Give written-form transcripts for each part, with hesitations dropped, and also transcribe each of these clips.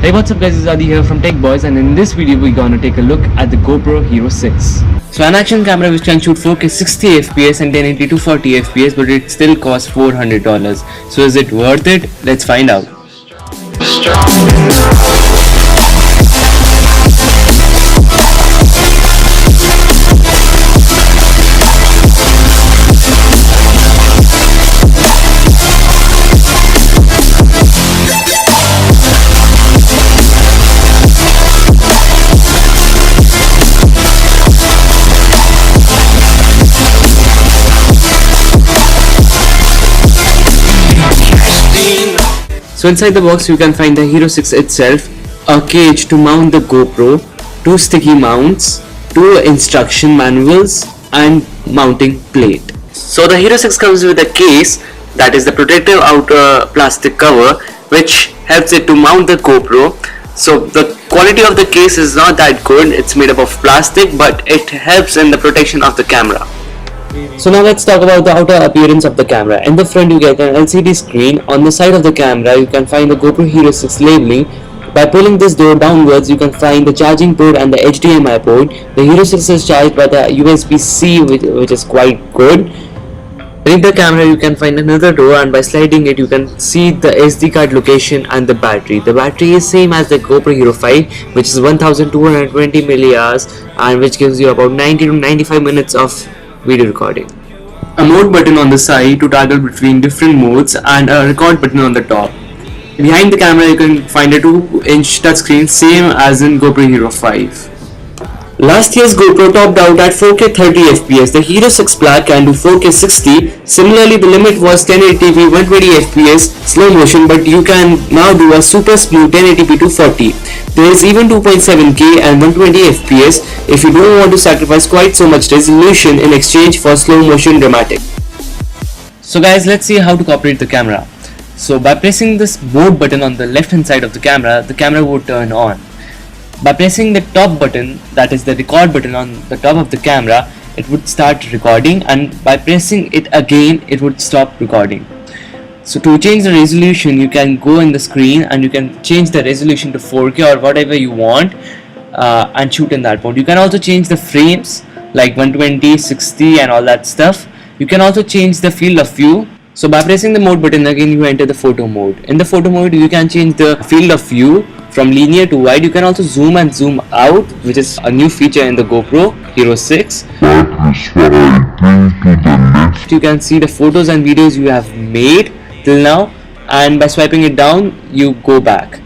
Hey, what's up guys, it's Adi here from Tech Boys, and in this video we're gonna take a look at the GoPro Hero 6. So an action camera which can shoot 4K 60 FPS and 1080 to 40 FPS, but it still costs $400. So is it worth it? Let's find out. So inside the box you can find the Hero 6 itself, a cage to mount the GoPro, 2 sticky mounts, 2 instruction manuals and mounting plate. So the Hero 6 comes with a case, that is the protective outer plastic cover, which helps it to mount the GoPro. So the quality of the case is not that good, it's made up of plastic, but it helps in the protection of the camera. So now let's talk about the outer appearance of the camera. In the front you get an LCD screen. On the side of the camera you can find the GoPro Hero 6 labeling. By pulling this door downwards you can find the charging port and the HDMI port. The Hero 6 is charged by the USB-C which is quite good. Beneath the camera you can find another door, and by sliding it you can see the SD card location and the battery. The battery is same as the GoPro Hero 5, which is 1220 mAh and which gives you about 90 to 95 minutes of video recording. A mode button on the side to toggle between different modes and a record button on the top. Behind the camera you can find a 2-inch touchscreen, same as in GoPro Hero 5. Last year's GoPro topped out at 4K 30 FPS. The Hero 6 Black can do 4K 60. Similarly, the limit was 1080p 120 FPS slow motion, but you can now do a super smooth 1080p 240. There is even 2.7K and 120 FPS if you don't want to sacrifice quite so much resolution in exchange for slow motion dramatic. So guys, let's see how to operate the camera. So by pressing this mode button on the left hand side of the camera would turn on. By pressing the top button, that is the record button on the top of the camera, it would start recording, and by pressing it again it would stop recording. So to change the resolution you can go in the screen and you can change the resolution to 4K or whatever you want and shoot in that mode. You can also change the frames like 120, 60 and all that stuff. You can also change the field of view. So by pressing the mode button again you enter the photo mode. In the photo mode you can change the field of view from linear to wide. You can also zoom and zoom out, which is a new feature in the GoPro Hero 6. You can see the photos and videos you have made till now, and by swiping it down you go back.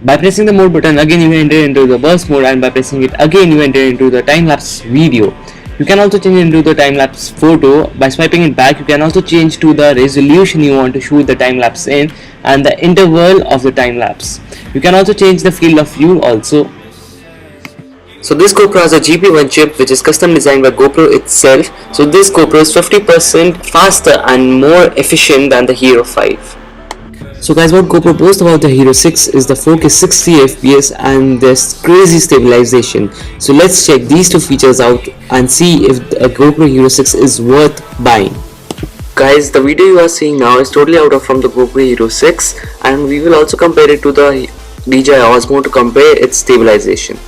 By pressing the mode button again you enter into the burst mode, and by pressing it again you enter into the time-lapse video. You can also change into the time-lapse photo. By swiping it back you can also change to the resolution you want to shoot the time-lapse in and the interval of the time-lapse. You can also change the field of view also. So this GoPro has a GP1 chip which is custom designed by GoPro itself. So this GoPro is 50% faster and more efficient than the Hero 5. So guys, what GoPro boasts about the Hero 6 is the 4K 60 FPS and this crazy stabilization. So let's check these two features out and see if a GoPro Hero 6 is worth buying. Guys, the video you are seeing now is totally out of from the GoPro Hero 6, and we will also compare it to the DJI Osmo to compare its stabilization.